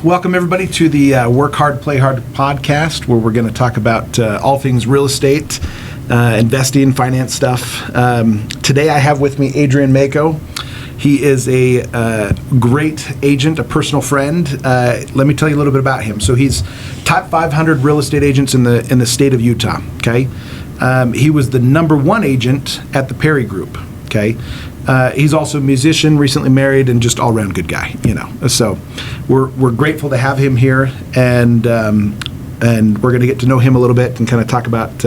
Welcome everybody to the Work Hard, Play Hard podcast, where we're going to talk about all things real estate, investing, finance stuff. Today I have with me Adrian Maco. He is a great agent, a personal friend. Let me tell you a little bit about him. So he's top 500 real estate agents in the state of Utah. Okay, he was the number one agent at the Perry Group. Okay. He's also a musician, recently married, and just all-around good guy, So we're grateful to have him here, and we're going to get to know him a little bit and kind of talk about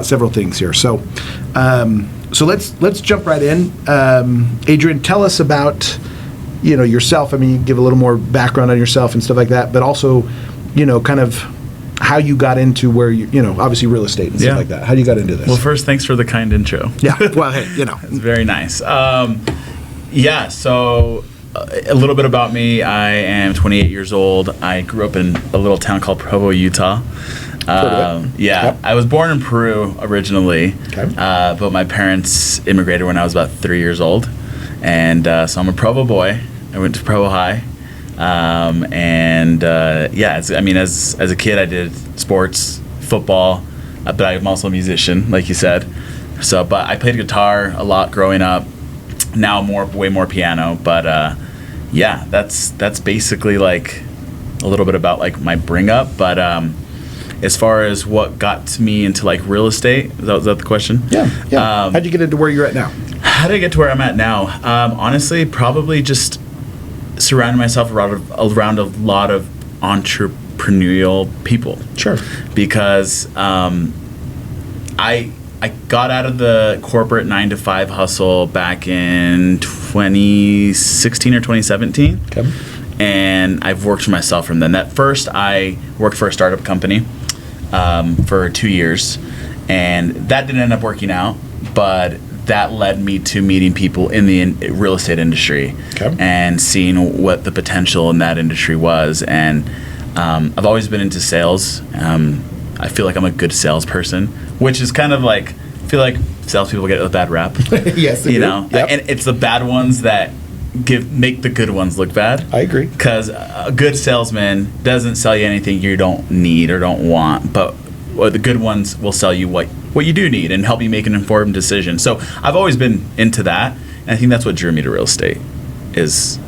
several things here. So let's jump right in. Adrian, tell us about yourself. I mean, give a little more background on yourself and stuff like that, but also kind of how you got into where obviously real estate and stuff like that. How you got into this? Well, first, thanks for the kind intro. Yeah. Well, hey, it's very nice. So a little bit about me. I am 28 years old. I grew up in a little town called Provo, Utah. Yep. I was born in Peru originally, but my parents immigrated when I was about 3 years old, and so I'm a Provo boy. I went to Provo High. As a kid, I did sports, football, but I'm also a musician, like you said. So, but I played guitar a lot growing up. Now way more piano. But that's basically like a little bit about like my bring up. But as far as what got me into like real estate, is that the question? Yeah. How'd you get into where you're at now? How did I get to where I'm at now? Honestly, probably just surrounding myself around a lot of entrepreneurial people. Sure. Because I got out of the corporate 9-to-5 hustle back in 2016 or 2017. Okay. And I've worked for myself from then. At first, I worked for a startup company for 2 years, and that didn't end up working out, but that led me to meeting people in the real estate industry and seeing what the potential in that industry was. And I've always been into sales. I feel like I'm a good salesperson, which is kind of like, I feel like salespeople get a bad rap. Yes, they do. Yep. And it's the bad ones that make the good ones look bad. I agree. Because a good salesman doesn't sell you anything you don't need or don't want, but the good ones will sell you what you do need and help you make an informed decision. So I've always been into that, and I think that's what drew me to real estate, is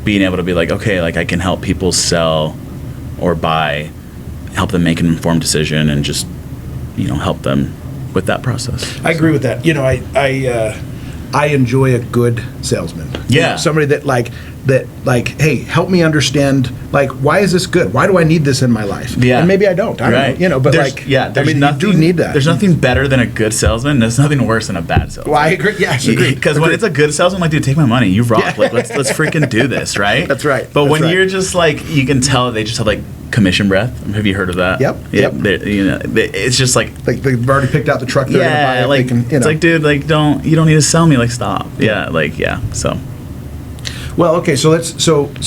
being able to be like, okay, like I can help people sell or buy, help them make an informed decision, and just help them with that process. I agree with that. I enjoy a good salesman. Yeah. Somebody that hey, help me understand, like, why is this good? Why do I need this in my life? Yeah. And maybe I don't. I don't know. But you do need that. There's nothing better than a good salesman. There's nothing worse than a bad salesman. Well, I agree. Yes, agree. Because when it's a good salesman, I'm like, dude, take my money. You rock. Like, let's freaking do this, right? That's right. But when you're just like, you can tell they just have like commission breath. Have you heard of that? Yep. It's just like they've already picked out the truck they're gonna buy. It's like, dude, like you don't need to sell me. Like, stop. So. Well, okay, so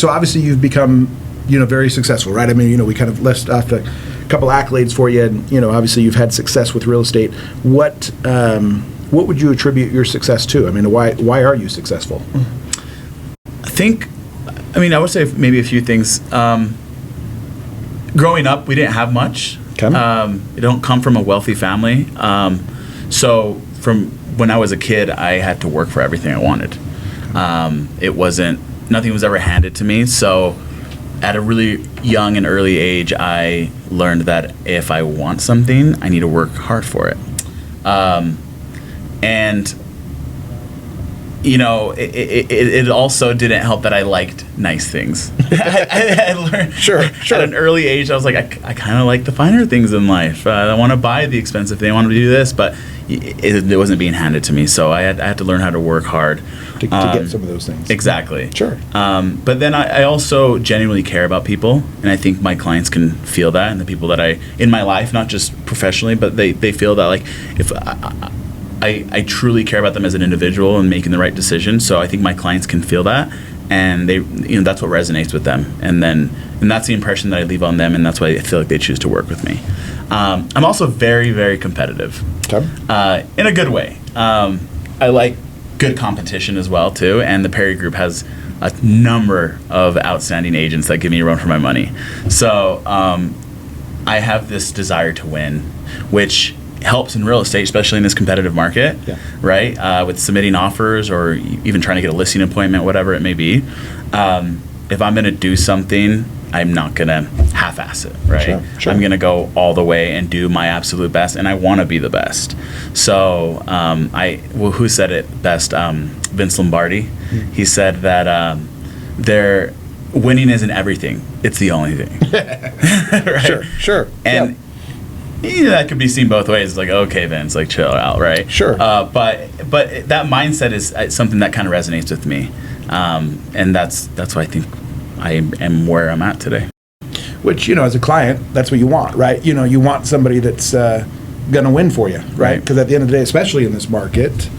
obviously you've become, very successful, right? I mean, we kind of list off a couple accolades for you, and obviously you've had success with real estate. What would you attribute your success to? I mean, why are you successful? I would say maybe a few things. Growing up, we didn't have much. Okay. I don't come from a wealthy family. So from when I was a kid, I had to work for everything I wanted. Nothing was ever handed to me. So at a really young and early age, I learned that if I want something, I need to work hard for it. It also didn't help that I liked nice things. I learned sure. At an early age, I was like, I kind of like the finer things in life. I want to buy the expensive thing. I want to do this, but it wasn't being handed to me. So I had to learn how to work hard to get some of those things. Exactly. Sure. But then I also genuinely care about people, and I think my clients can feel that, and the people that in my life, not just professionally, but they feel that, like, if I truly care about them as an individual and making the right decision. So I think my clients can feel that, and they, that's what resonates with them. And that's the impression that I leave on them, and that's why I feel like they choose to work with me. I'm also very, very competitive. Okay. In a good way. I like good competition as well too, and the Perry Group has a number of outstanding agents that give me a run for my money. So I have this desire to win, which helps in real estate, especially in this competitive market, right? With submitting offers or even trying to get a listing appointment, whatever it may be. If I'm going to do something, I'm not going to half-ass it, right? Sure. I'm going to go all the way and do my absolute best, and I want to be the best. So who said it best? Vince Lombardi. He said that winning isn't everything. It's the only thing. Right? Sure. And that could be seen both ways. It's like, okay, Vince, like chill out, right? Sure. But that mindset is something that kind of resonates with me, and that's why I think I am where I'm at today. Which, as a client, that's what you want, right? You want somebody that's going to win for you, right? Because at the end of the day, especially in this market,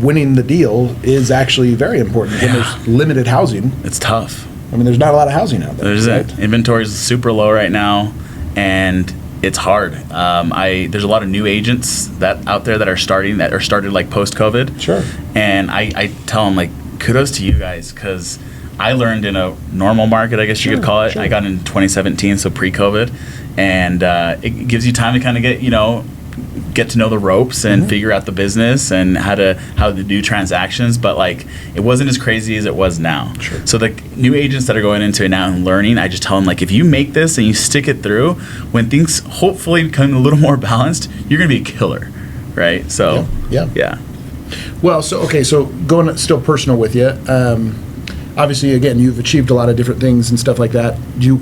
winning the deal is actually very important. When there's limited housing, it's tough. I mean, there's not a lot of housing out there. Inventory is super low right now, and it's hard. There's a lot of new agents that out there that are started like post-COVID. Sure. And I tell them, like, kudos to you guys, because I learned in a normal market, I guess you could call it. Sure. I got in 2017, so pre-COVID, and it gives you time to kind of get to know the ropes and figure out the business and how to do transactions. But like, it wasn't as crazy as it was now. Sure. So the new agents that are going into it now and learning, I just tell them, like, if you make this and you stick it through, when things hopefully become a little more balanced, you're gonna be a killer, right? So yeah. Well, so going still personal with you. Obviously, again, you've achieved a lot of different things and stuff like that. Do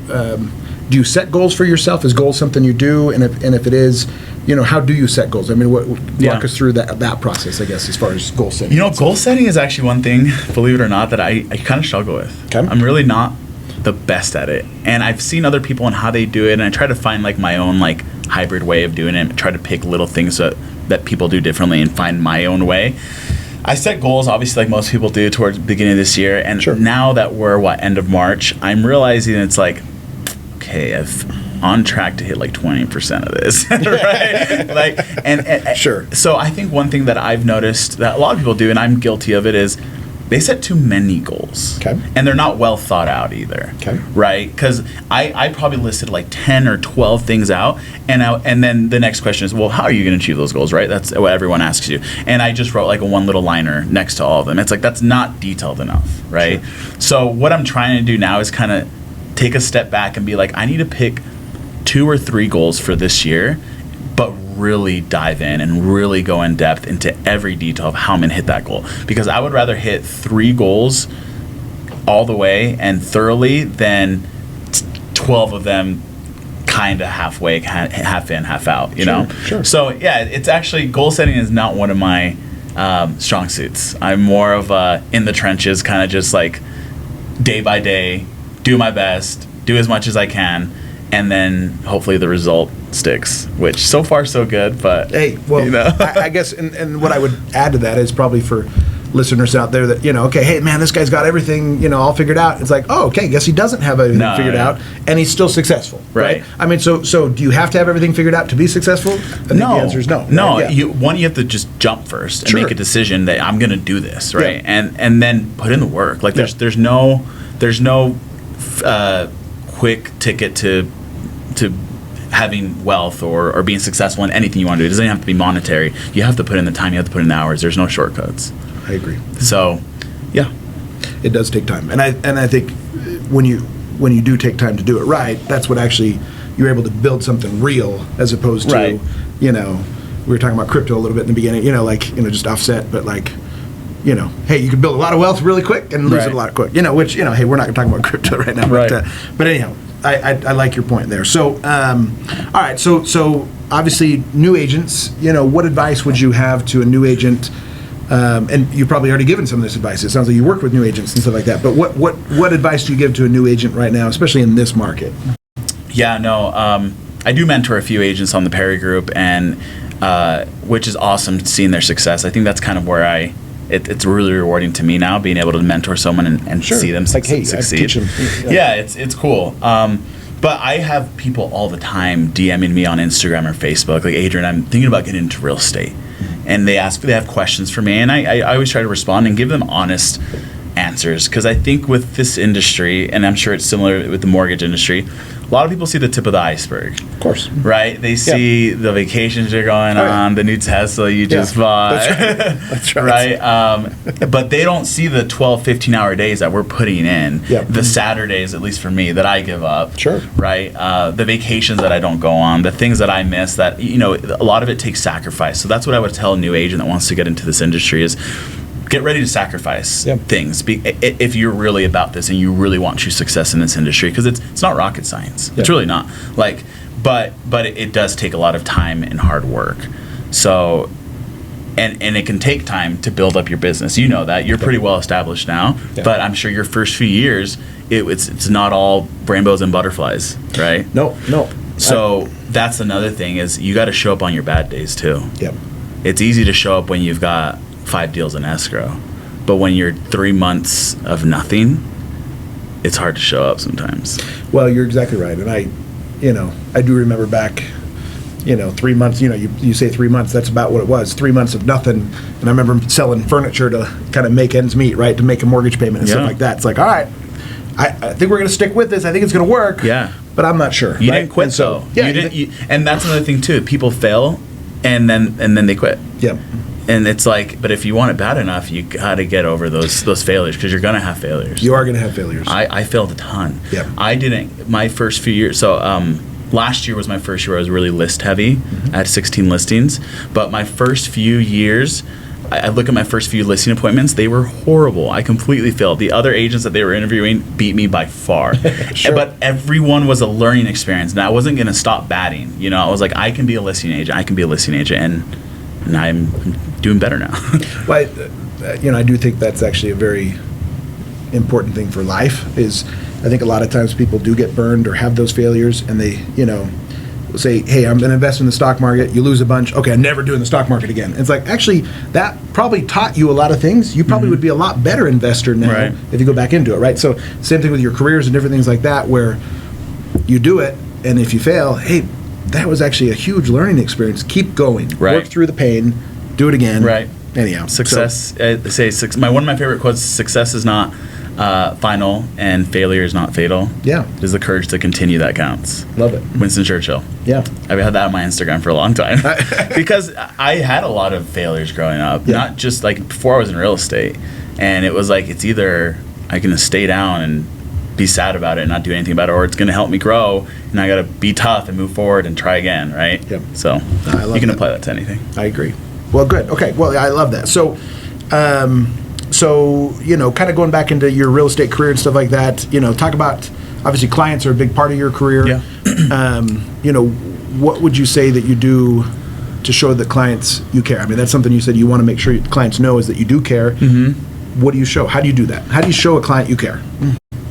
you set goals for yourself? Is goals something you do? And if it is, how do you set goals? I mean, walk us through that process, I guess, as far as goal setting. Goal setting is actually one thing, believe it or not, that I kind of struggle with. Okay. I'm really not the best at it. And I've seen other people and how they do it, and I try to find like my own like hybrid way of doing it, and try to pick little things that people do differently and find my own way. I set goals, obviously, like most people do, towards the beginning of this year. And now that we're, end of March, I'm realizing it's like, okay, I'm on track to hit like 20% of this, right? Like, and sure. So I think one thing that I've noticed that a lot of people do, and I'm guilty of it, is they set too many goals. Okay. And they're not well thought out either. Okay. Right? Because I probably listed like 10 or 12 things out, and then the next question is, well, how are you going to achieve those goals, right? That's what everyone asks you. And I just wrote like a one little liner next to all of them. It's like, that's not detailed enough, right? Sure. So what I'm trying to do now is kind of take a step back and be like, I need to pick 2 or 3 goals for this year, but really dive in and really go in depth into every detail of how I'm going to hit that goal. Because I would rather hit 3 goals all the way and thoroughly than 12 of them kind of halfway, half in, half out, you know? Sure. So, yeah, it's actually, goal setting is not one of my strong suits. I'm more of a in the trenches, kind of just like day by day, do my best, do as much as I can, and then hopefully the result sticks, which so far so good, but hey, well, I guess, and what I would add to that is probably for listeners out there that, okay, hey man, this guy's got everything, all figured out. It's like, oh, okay, guess he doesn't have everything figured out, and he's still successful, right? I mean, so do you have to have everything figured out to be successful? I think the answer is no. No, right? you have to just jump first and make a decision that I'm going to do this, right? Yeah. And then put in the work. Like there's no quick ticket to having wealth or being successful in anything you want to do. It doesn't have to be monetary. You have to put in the time. You have to put in the hours. There's no shortcuts. I agree. So, yeah, it does take time, and I think when you do take time to do it right, that's what actually you're able to build something real, as opposed to we were talking about crypto a little bit in the beginning. Just offset, but like. Hey, you can build a lot of wealth really quick and lose it a lot quick. Hey, we're not going to talk about crypto right now. But anyhow, I like your point there. So, all right. So obviously, new agents. What advice would you have to a new agent? And you've probably already given some of this advice. It sounds like you work with new agents and stuff like that. But what advice do you give to a new agent right now, especially in this market? Yeah, no. I do mentor a few agents on the Perry Group, and which is awesome seeing their success. I think that's kind of where it's really rewarding to me now, being able to mentor someone and see them succeed. Yeah, it's cool. But I have people all the time DMing me on Instagram or Facebook, like, Adrian, I'm thinking about getting into real estate. And they have questions for me, and I always try to respond and give them honest answers, because I think with this industry, and I'm sure it's similar with the mortgage industry, a lot of people see the tip of the iceberg. Of course. Right? They see the vacations you're going on, the new Tesla you just bought. That's right. Right? But they don't see the 12, 15-hour days that we're putting in, the Saturdays, at least for me, that I give up. Sure. Right? The vacations that I don't go on, the things that I miss that, a lot of it takes sacrifice. So that's what I would tell a new agent that wants to get into this industry is get ready to sacrifice things if you're really about this and you really want true success in this industry, because it's not rocket science. It's really not. But it does take a lot of time and hard work. So, and it can take time to build up your business. You know that. You're pretty well established now, but I'm sure your first few years, it's not all rainbows and butterflies, right? No. So that's another thing is you got to show up on your bad days too. Yep. It's easy to show up when you've got 5 deals in escrow, but when you're 3 months of nothing, it's hard to show up sometimes. Well, you're exactly right, and I do remember back, 3 months. You say 3 months. That's about what it was. 3 months of nothing, and I remember selling furniture to kind of make ends meet, right, to make a mortgage payment and stuff like that. It's like, all right, I think we're going to stick with this. I think it's going to work. Yeah, but I'm not sure. You didn't quit, though. Yeah, you didn't. And that's another thing too. People fail, and then they quit. Yeah. And it's like, but if you want it bad enough, you got to get over those failures, because you're going to have failures. You are going to have failures. I failed a ton. Yeah. I didn't, my first few years, so last year was my first year where I was really list heavy. I had 16 listings. But my first few years, I look at my first few listing appointments, they were horrible. I completely failed. The other agents that they were interviewing beat me by far. Sure. But everyone was a learning experience. And I wasn't going to stop batting. I was like, I can be a listing agent. I can be a listing agent. And I'm doing better now. Well, I do think that's actually a very important thing for life. Is I think a lot of times people do get burned or have those failures, and they, say, hey, I'm going to invest in the stock market. You lose a bunch. Okay, I'm never doing the stock market again. It's like, actually, that probably taught you a lot of things. You probably would be a lot better investor now if you go back into it, right? So same thing with your careers and different things like that, where you do it, and if you fail, hey, that was actually a huge learning experience. Keep going. Right. Work through the pain. Do it again. Right. Anyhow. Success. One of my favorite quotes: "Success is not final, and failure is not fatal. Yeah. It is the courage to continue that counts." Love it. Winston Churchill. Yeah. I've had that on my Instagram for a long time because I had a lot of failures growing up. Yeah. Not just before I was in real estate, and it was it's either I can stay down and be sad about it and not do anything about it, or it's going to help me grow, and I got to be tough and move forward and try again, right? Yep. So you can apply that to anything. I agree. Well, good. Okay. Well, I love that. So, kind of going back into your real estate career and stuff like that, talk about, obviously clients are a big part of your career. Yeah. What would you say that you do to show that clients you care? I mean, that's something you said you want to make sure clients know, is that you do care. Mm-hmm. What do you show? How do you do that? How do you show a client you care?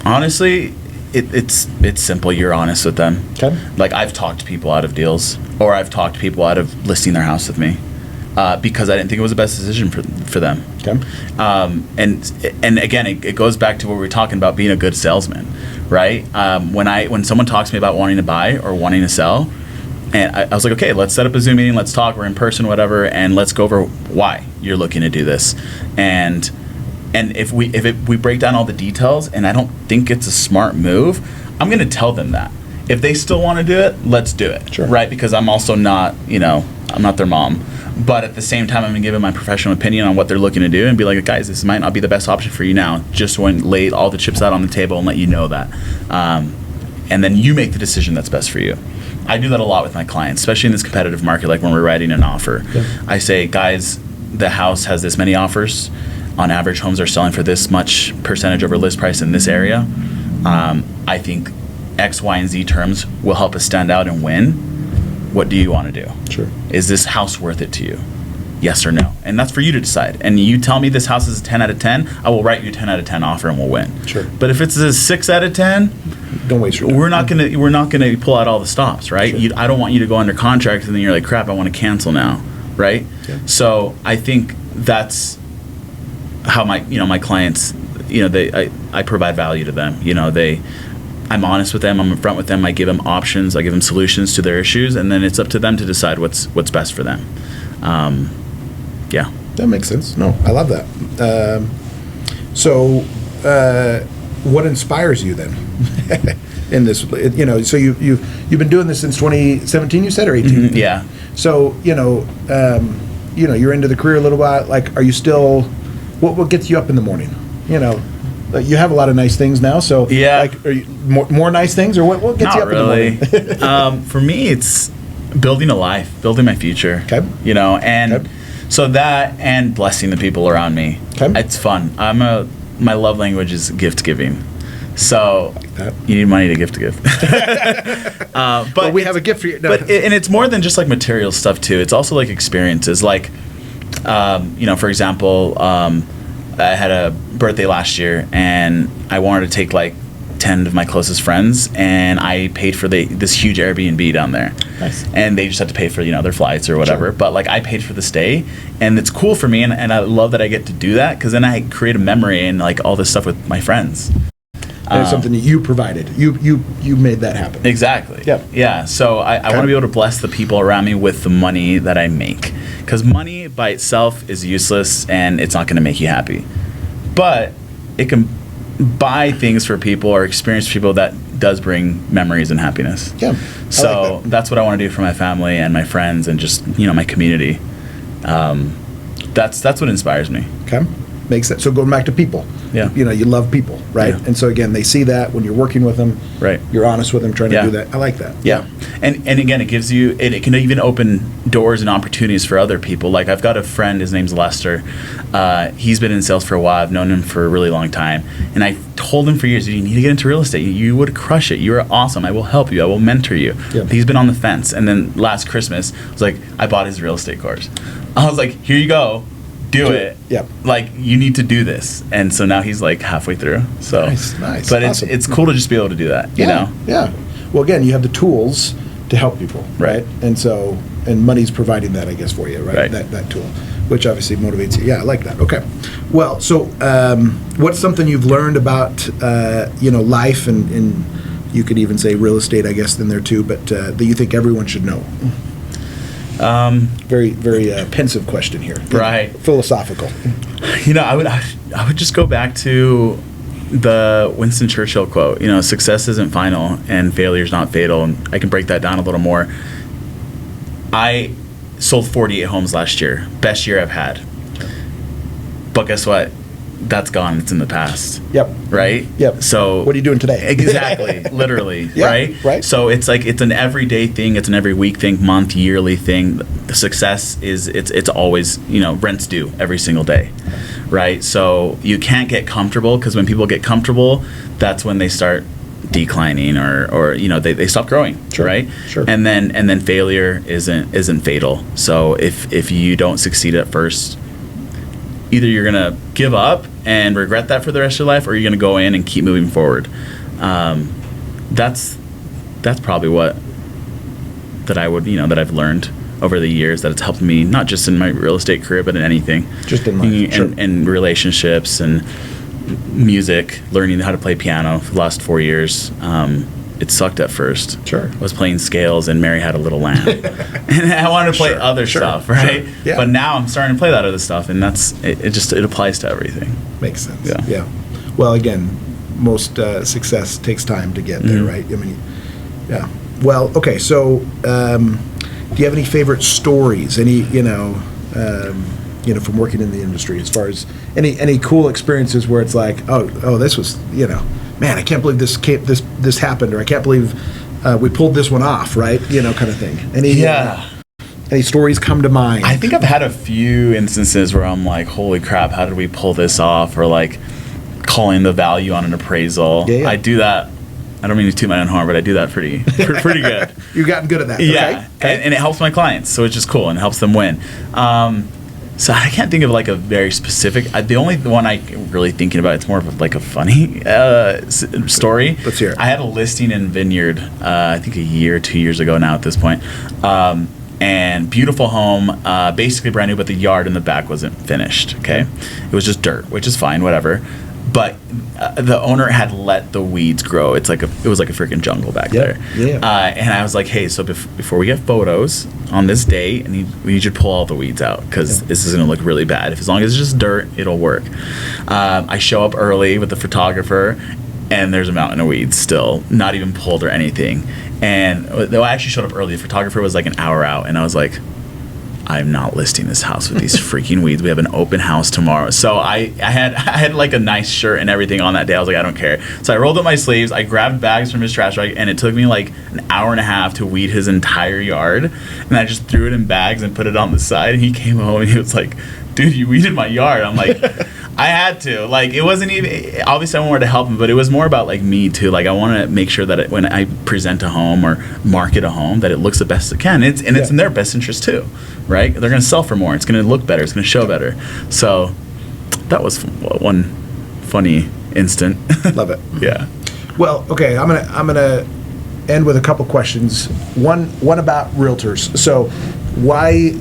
Honestly, it's simple. You're honest with them. Okay. I've talked people out of deals, or I've talked people out of listing their house with me because I didn't think it was the best decision for them. Okay. And again, it goes back to what we were talking about, being a good salesman, right? When someone talks to me about wanting to buy or wanting to sell, and I was like, okay, let's set up a Zoom meeting, let's talk, we're in person, whatever, and let's go over why you're looking to do this. And if we break down all the details and I don't think it's a smart move, I'm going to tell them that. If they still want to do it, let's do it. Sure. Right? Because I'm also not, I'm not their mom. But at the same time, I'm going to give them my professional opinion on what they're looking to do and be like, guys, this might not be the best option for you now. Just want to lay all the chips out on the table and let you know that. And then you make the decision that's best for you. I do that a lot with my clients, especially in this competitive market, like when we're writing an offer. Yeah. I say, guys, the house has this many offers. On average, homes are selling for this much percentage over list price in this area. I think X, Y, and Z terms will help us stand out and win. What do you want to do? Sure. Is this house worth it to you? Yes or no? And that's for you to decide. And you tell me this house is a 10 out of 10, I will write you a 10 out of 10 offer and we'll win. Sure. But if it's a 6 out of 10, don't waste your time. We're not gonna pull out all the stops, right? Sure. I don't want you to go under contract and then you're like, crap, I want to cancel now, right? Yeah. So I think that's how my clients, I provide value to them. I'm honest with them, I'm upfront with them, I give them options, I give them solutions to their issues, and then it's up to them to decide what's best for them. Yeah. That makes sense. No, I love that. So what inspires you then? In this, so you've been doing this since 2017, you said, or 18? Mm-hmm, yeah. So you're into the career a little while. Like, are you still? What gets you up in the morning? You have a lot of nice things now. So yeah, like, are you more nice things, or what gets you up really. in the morning? For me, it's building a life, building my future. Okay. And okay. So that and blessing the people around me. Okay. It's fun. My love language is gift giving. So like you need money to give. But we have a gift for you. No. But it's more than just like material stuff too. It's also like experiences. Like, for example, I had a birthday last year, and I wanted to take like 10 of my closest friends, and I paid for this huge Airbnb down there. Nice. And they just had to pay for their flights or whatever. Sure. But like I paid for the stay, and it's cool for me, and I love that I get to do that, because then I create a memory and like all this stuff with my friends. It's something that you provided. You made that happen. Exactly. Yep. Yeah. So I want to be able to bless the people around me with the money that I make, because money by itself is useless and it's not going to make you happy. But it can buy things for people or experience for people that does bring memories and happiness. Yeah. So like that. That's what I want to do for my family and my friends and just my community. That's what inspires me. Okay. Makes sense. So going back to people. Yeah. You love people, right? Yeah. And so again, they see that when you're working with them. Right. You're honest with them, trying to do that. I like that. Yeah. And again, it gives you, it can even open doors and opportunities for other people. Like I've got a friend, his name's Lester. He's been in sales for a while. I've known him for a really long time. And I told him for years, you need to get into real estate. You would crush it. You are awesome. I will help you. I will mentor you. Yeah. He's been on the fence. And then last Christmas, I was like, I bought his real estate course. I was like, here you go. Do it. Yep. Like, you need to do this. And so now he's like halfway through. So nice. But Awesome. it's cool to just be able to do that, Yeah. Well, again, you have the tools to help people, right? And money's providing that, I guess, for you, right? That tool, which obviously motivates you. Yeah, I like that. Okay. Well, so what's something you've learned about life and you could even say real estate, I guess, in there too, but that you think everyone should know? Very, very pensive question here. Right. Philosophical. I would just go back to the Winston Churchill quote. Success isn't final and failure is not fatal. And I can break that down a little more. I sold 48 homes last year. Best year I've had. But guess what? That's gone. It's in the past. Yep. Right? Yep. So what are you doing today? Exactly. Literally. Yeah, right? Right. So it's like, it's an everyday thing. It's an every week thing, month, yearly thing. The success is, it's always, rent's due every single day. Right? So you can't get comfortable, because when people get comfortable, that's when they start declining or they stop growing. Sure. Right? Sure. And then failure isn't fatal. So if you don't succeed at first, either you're going to give up and regret that for the rest of your life, or you're going to go in and keep moving forward. That's probably that I've learned over the years, that it's helped me, not just in my real estate career, but in anything. Just in life. And relationships and music, learning how to play piano for the last 4 years. It sucked at first. Sure. I was playing scales and Mary Had a Little Lamb. And I wanted to play other stuff, right? Sure. Yeah. But now I'm starting to play that other stuff, and it applies to everything. Makes sense. Yeah. Well, again, most success takes time to get there, right? I mean, yeah. Well, okay, so do you have any favorite stories? Any, from working in the industry, as far as any cool experiences where it's like, oh, this was, man, I can't believe this happened, or I can't believe we pulled this one off, right? Kind of thing. Any stories come to mind? I think I've had a few instances where I'm like, holy crap, how did we pull this off? Or like calling the value on an appraisal. Yeah. I do that. I don't mean to toot my own horn, but I do that pretty good. You've gotten good at that. Yeah. Okay. And it helps my clients, so it's just cool and it helps them win. So I can't think of like a very specific. The only one I'm really thinking about, it's more of like a funny story. Let's hear it. I had a listing in Vineyard, I think 2 years ago now at this point. And beautiful home, basically brand new, but the yard in the back wasn't finished. Okay, it was just dirt, which is fine, whatever. but the owner had let the weeds grow. It was like a freaking jungle back there. Yeah. And I was like, hey, so before we get photos on this day, we need you to pull all the weeds out, because this is going to look really bad. As long as it's just dirt, it'll work. I show up early with the photographer, and there's a mountain of weeds still, not even pulled or anything. And though I actually showed up early, the photographer was like an hour out, and I was like, I'm not listing this house with these freaking weeds. We have an open house tomorrow. So I had like a nice shirt and everything on that day. I was like, I don't care. So I rolled up my sleeves, I grabbed bags from his trash bag, and it took me like an hour and a half to weed his entire yard. And I just threw it in bags and put it on the side. And he came home and he was like, dude, you weeded my yard. I'm like, I had to. Like, it wasn't even, obviously I wanted to help him, but it was more about like me too. Like, I want to make sure that when I present a home or market a home, that it looks the best it can. It's in their best interest too, right? They're going to sell for more. It's going to look better. It's going to show better. So that was one funny instant. Love it. Yeah. Well, okay, I'm gonna end with a couple questions. One about realtors. So why,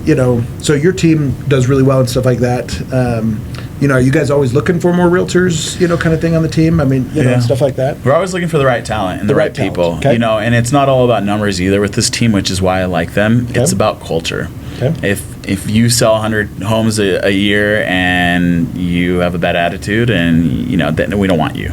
so your team does really well and stuff like that. Are you guys always looking for more realtors, kind of thing on the team? I mean, and stuff like that? We're always looking for the right talent and the right people, okay. And it's not all about numbers either with this team, which is why I like them. Okay. It's about culture. Okay. If you sell 100 homes a year and you have a bad attitude, and then we don't want you.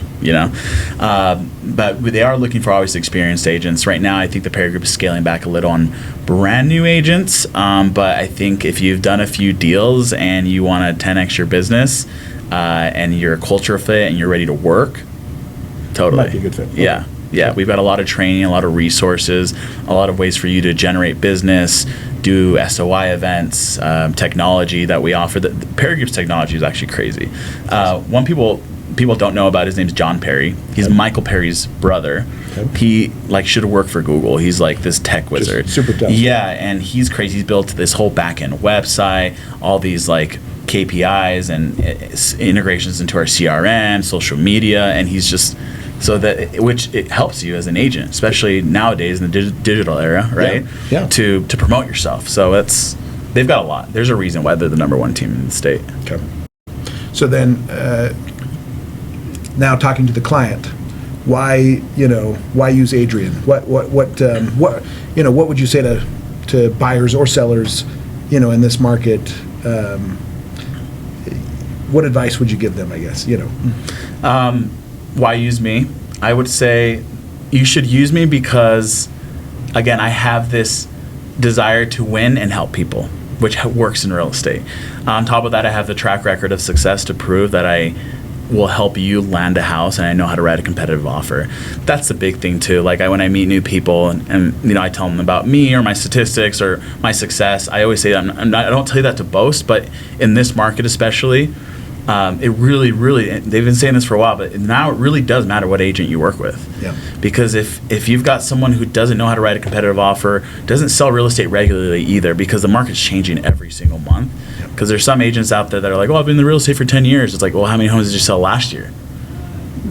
But they are looking for always experienced agents. Right now, I think the Perry Group is scaling back a little on brand new agents. But I think if you've done a few deals and you want to 10x your business, and you're a culture fit and you're ready to work, totally might be a good fit. Yeah. Yeah, we've got a lot of training, a lot of resources, a lot of ways for you to generate business, do SOI events, technology that we offer. The Perry Group's technology is actually crazy. One people don't know about, his name's John Perry. He's Michael Perry's brother. Okay. He should have worked for Google. He's like this tech wizard. Just super tough. Yeah, and he's crazy. He's built this whole back-end website, all these KPIs and integrations into our CRM, social media, and he's just... So which it helps you as an agent, especially nowadays in the digital era, right? Yeah. To promote yourself. So they've got a lot. There's a reason why they're the number one team in the state. Okay. So then, now talking to the client, why use Adrian? What would you say to buyers or sellers, in this market? What advice would you give them? I guess Why use me? I would say you should use me because, again, I have this desire to win and help people, which works in real estate. On top of that, I have the track record of success to prove that I will help you land a house, and I know how to write a competitive offer. That's the big thing too. When I meet new people and I tell them about me or my statistics or my success, I always say I don't tell you that to boast, but in this market especially, it really, they've been saying this for a while, but now it really does matter what agent you work with. Yeah. Because if you've got someone who doesn't know how to write a competitive offer, doesn't sell real estate regularly either, because the market's changing every single month. Because there's some agents out there that are like, oh, I've been in the real estate for 10 years. It's like, well, how many homes did you sell last year?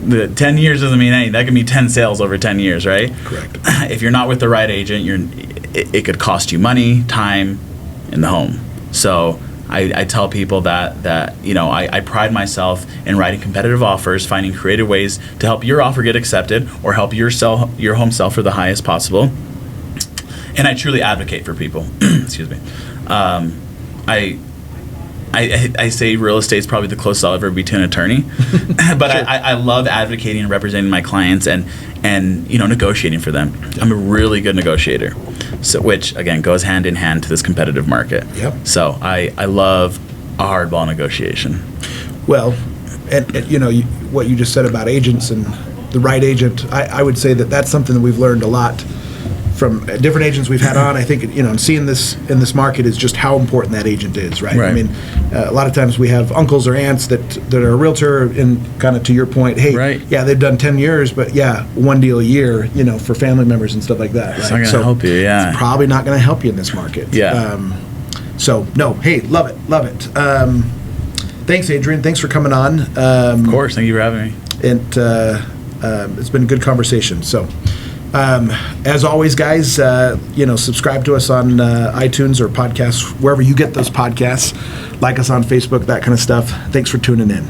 The 10 years doesn't mean anything. That can be 10 sales over 10 years, right? Correct. If you're not with the right agent, it could cost you money, time, and the home. So I tell people that I pride myself in writing competitive offers, finding creative ways to help your offer get accepted or help your home sell for the highest possible. And I truly advocate for people. Excuse me. I say real estate is probably the closest I'll ever be to an attorney, but sure. I love advocating and representing my clients and negotiating for them. I'm a really good negotiator, so which again goes hand in hand to this competitive market. Yep. So I love a hardball negotiation. Well, and what you just said about agents and the right agent, I would say that's something that we've learned a lot from different agents we've had on. I think seeing this in this market is just how important that agent is, right? I mean, a lot of times we have uncles or aunts that are a realtor, and kind of to your point, hey, right. Yeah, they've done 10 years, but yeah, one deal a year, for family members and stuff like that. It's right? not going to help you, yeah. It's probably not going to help you in this market. Yeah. So no, hey, love it. Thanks, Adrian. Thanks for coming on. Of course, thank you for having me. And it's been a good conversation. So. As always, guys, subscribe to us on iTunes or podcasts, wherever you get those podcasts. Like us on Facebook, that kind of stuff. Thanks for tuning in.